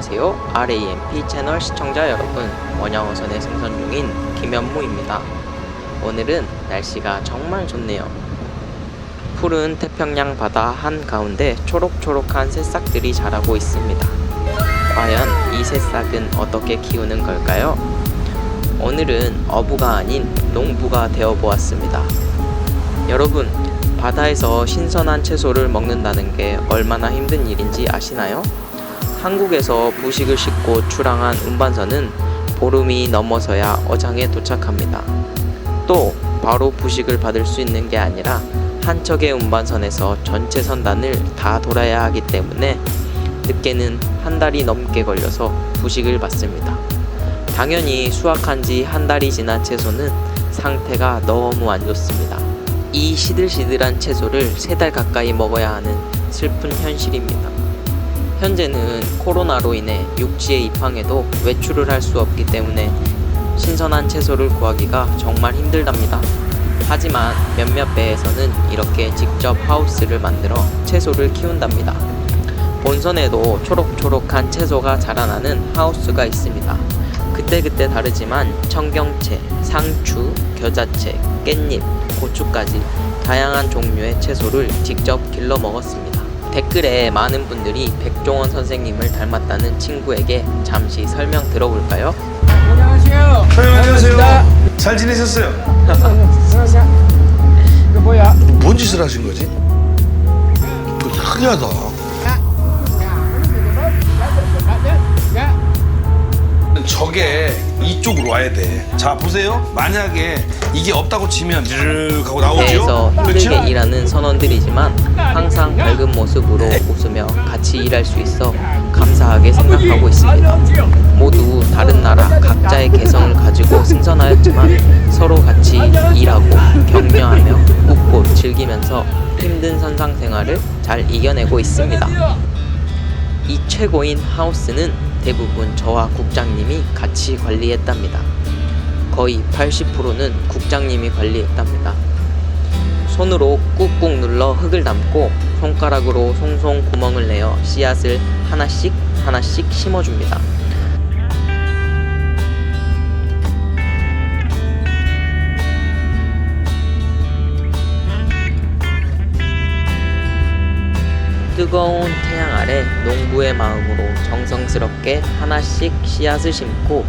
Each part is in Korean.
안녕하세요. RAMP 채널 시청자 여러분, 원양어선에 생선 중인 김현무입니다. 오늘은 날씨가 정말 좋네요. 푸른 태평양 바다 한가운데 초록초록한 새싹들이 자라고 있습니다. 과연 이 새싹은 어떻게 키우는 걸까요? 오늘은 어부가 아닌 농부가 되어보았습니다. 여러분, 바다에서 신선한 채소를 먹는다는 게 얼마나 힘든 일인지 아시나요? 한국에서 부식을 싣고 출항한 운반선은 보름이 넘어서야 어장에 도착합니다. 또 바로 부식을 받을 수 있는 게 아니라 한 척의 운반선에서 전체 선단을 다 돌아야 하기 때문에 늦게는 한 달이 넘게 걸려서 부식을 받습니다. 당연히 수확한 지 한 달이 지난 채소는 상태가 너무 안 좋습니다. 이 시들시들한 채소를 3달 가까이 먹어야 하는 슬픈 현실입니다. 현재는 코로나로 인해 육지에 입항해도 외출을 할 수 없기 때문에 신선한 채소를 구하기가 정말 힘들답니다. 하지만 몇몇 배에서는 이렇게 직접 하우스를 만들어 채소를 키운답니다. 본선에도 초록초록한 채소가 자라나는 하우스가 있습니다. 그때그때 다르지만 청경채, 상추, 겨자채, 깻잎, 고추까지 다양한 종류의 채소를 직접 길러 먹었습니다. 댓글에 많은 분들이 백종원 선생님을 닮았다는 친구에게 잠시 설명 들어볼까요? 안녕하세요. 안녕하세요. 잘 지내셨어요? 이거 뭐야? 뭔 짓을 하신 거지? 그거 특이하다. 저게 이쪽으로 와야 돼. 자 보세요. 만약에 이게 없다고 치면 르르 하고 나오죠. 배에서 힘들게 그렇죠? 일하는 선원들이지만 항상 밝은 모습으로 웃으며 같이 일할 수 있어 감사하게 생각하고 있습니다. 모두 다른 나라 각자의 개성을 가지고 승선하였지만 서로 같이 일하고 격려하며 웃고 즐기면서 힘든 선상 생활을 잘 이겨내고 있습니다. 이 최고인 하우스는 대부분 저와 국장님이 같이 관리했답니다. 거의 80%는 국장님이 관리했답니다. 손으로 꾹꾹 눌러 흙을 담고 손가락으로 송송 구멍을 내어 씨앗을 하나씩 심어줍니다. 뜨거운 태양 아래 농부의 마음으로 정성스럽게 하나씩 씨앗을 심고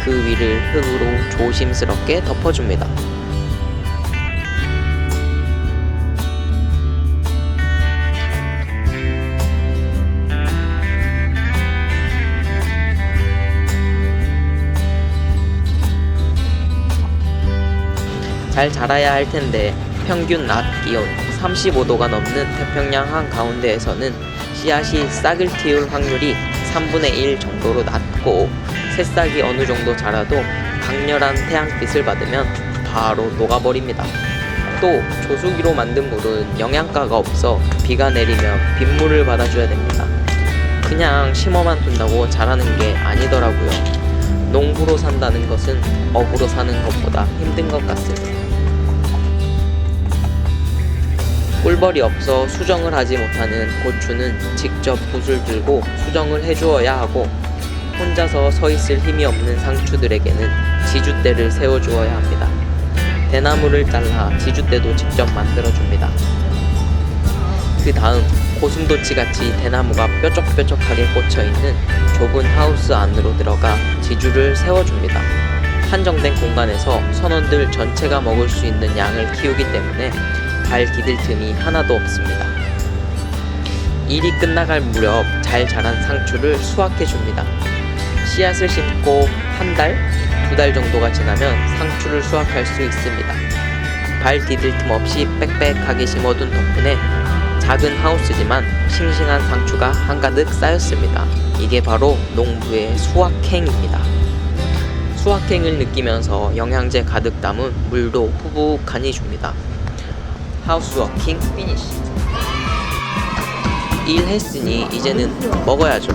그 위를 흙으로 조심스럽게 덮어줍니다. 잘 자라야 할 텐데 평균 낮 기온 35도가 넘는 태평양 한가운데에서는 씨앗이 싹을 틔울 확률이 3분의 1 정도로 낮고 새싹이 어느 정도 자라도 강렬한 태양빛을 받으면 바로 녹아버립니다. 또 조수기로 만든 물은 영양가가 없어 비가 내리면 빗물을 받아줘야 됩니다. 그냥 심어만 둔다고 자라는 게 아니더라고요. 농부로 산다는 것은 어부로 사는 것보다 힘든 것 같습니다. 꿀벌이 없어 수정을 하지 못하는 고추는 직접 붓을 들고 수정을 해주어야 하고 혼자서 서 있을 힘이 없는 상추들에게는 지주대를 세워주어야 합니다. 대나무를 잘라 지주대도 직접 만들어줍니다. 그 다음 고슴도치같이 대나무가 뾰족뾰족하게 꽂혀있는 좁은 하우스 안으로 들어가 지주를 세워줍니다. 한정된 공간에서 선원들 전체가 먹을 수 있는 양을 키우기 때문에 발 디딜 틈이 하나도 없습니다. 일이 끝나갈 무렵 잘 자란 상추를 수확해줍니다. 씨앗을 심고 한 달, 2달 정도가 지나면 상추를 수확할 수 있습니다. 발 디딜 틈 없이 빽빽하게 심어둔 덕분에 작은 하우스지만 싱싱한 상추가 한가득 쌓였습니다. 이게 바로 농부의 수확행입니다. 수확행을 느끼면서 영양제 가득 담은 물도 푸북하니 줍니다. 하우스워킹 피니시. 일했으니 이제는 먹어야죠.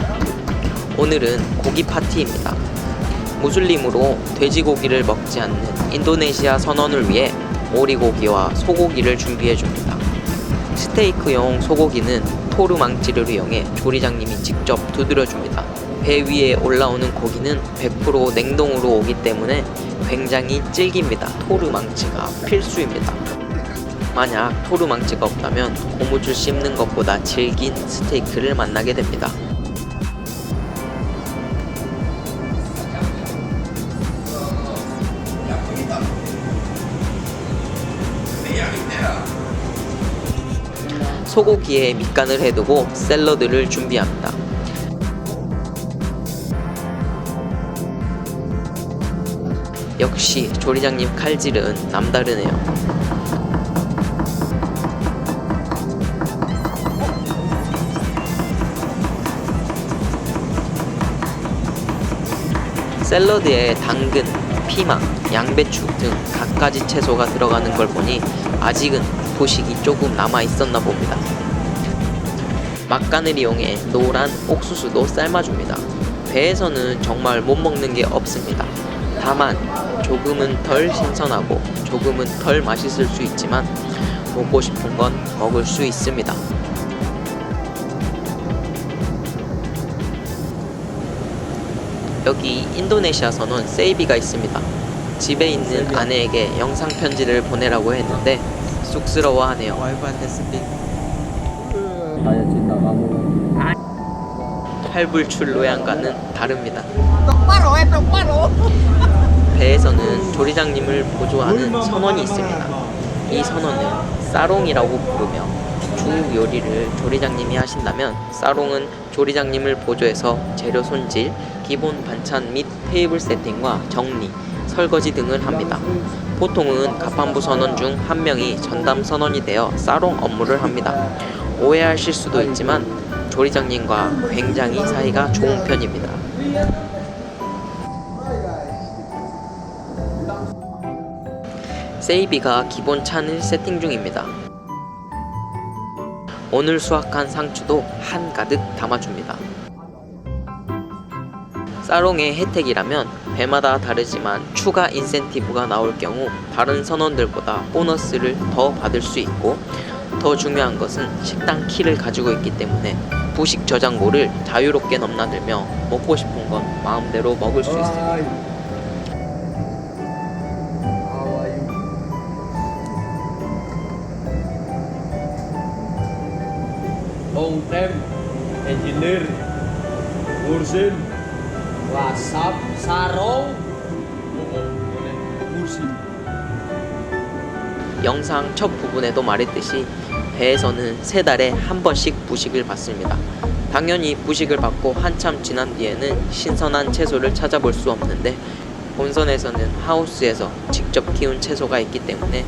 오늘은 고기 파티입니다. 무슬림으로 돼지고기를 먹지 않는 인도네시아 선원을 위해 오리고기와 소고기를 준비해줍니다. 스테이크용 소고기는 토르 망치를 이용해 조리장님이 직접 두드려줍니다. 배 위에 올라오는 고기는 100% 냉동으로 오기 때문에 굉장히 질깁니다. 토르망치가 필수입니다. 만약 토르망치가 없다면 고무줄 씹는 것보다 질긴 스테이크를 만나게 됩니다. 소고기에 밑간을 해두고 샐러드를 준비합니다. 역시 조리장님 칼질은 남다르네요. 샐러드에 당근, 피망, 양배추 등 갖가지 채소가 들어가는 걸 보니 아직은 부식이 조금 남아 있었나 봅니다. 막간을 이용해 노란 옥수수도 삶아줍니다. 배에서는 정말 못 먹는 게 없습니다. 다만 조금은 덜 신선하고 조금은 덜 맛있을 수 있지만 먹고 싶은 건 먹을 수 있습니다. 여기 인도네시아서는 세이비가 있습니다. 집에 있는 아내에게 영상 편지를 보내라고 했는데 쑥스러워하네요. 팔불출 노양과는 다릅니다. 배에서는 조리장님을 보조하는 선원이 있습니다. 이 선원은 사롱이라고 부르며 주 요리를 조리장님이 하신다면 사롱은 조리장님을 보조해서 재료 손질, 기본 반찬 및 테이블 세팅과 정리, 설거지 등을 합니다. 보통은 가판부 선원 중 한 명이 전담 선원이 되어 사롱 업무를 합니다. 오해하실 수도 있지만 조리장님과 굉장히 사이가 좋은 편입니다. 세이비가 기본 찬을 세팅 중입니다. 오늘 수확한 상추도 한가득 담아줍니다. 사롱의 혜택이라면 배마다 다르지만 추가 인센티브가 나올 경우 다른 선원들보다 보너스를 더 받을 수 있고, 더 중요한 것은 식당 키를 가지고 있기 때문에 부식 저장고를 자유롭게 넘나들며 먹고 싶은 건 마음대로 먹을 수 있습니다. Tem, engineer, kursin, wasap, sarong, kursin. 영상 첫 부분에도 말했듯이 배에서는 3달에 한 번씩 부식을 받습니다. 당연히 부식을 받고 한참 지난 뒤에는 신선한 채소를 찾아볼 수 없는데, 본선에서는 하우스에서 직접 키운 채소가 있기 때문에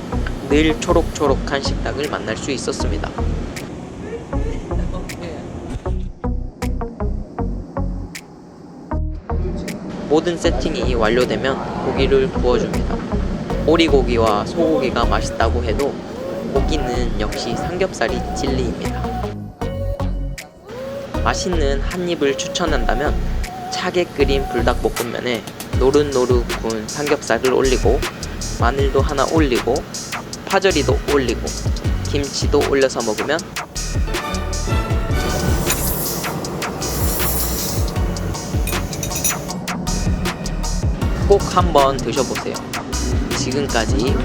늘 초록초록한 식탁을 만날 수 있었습니다. 모든 세팅이 완료되면 고기를 구워줍니다. 오리고기와 소고기가 맛있다고 해도 고기는 역시 삼겹살이 진리입니다. 맛있는 한 입을 추천한다면 차게 끓인 불닭볶음면에 노릇노릇 구운 삼겹살을 올리고, 마늘도 하나 올리고, 파절이도 올리고, 김치도 올려서 먹으면 꼭 한번 드셔보세요. 지금까지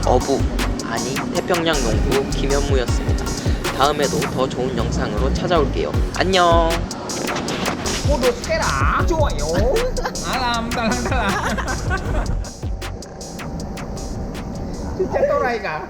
태평양 농부 김현무였습니다. 다음에도 더 좋은 영상으로 찾아올게요. 안녕. 구독해라, 좋아요, 알람 달랑. 진짜 또라이가.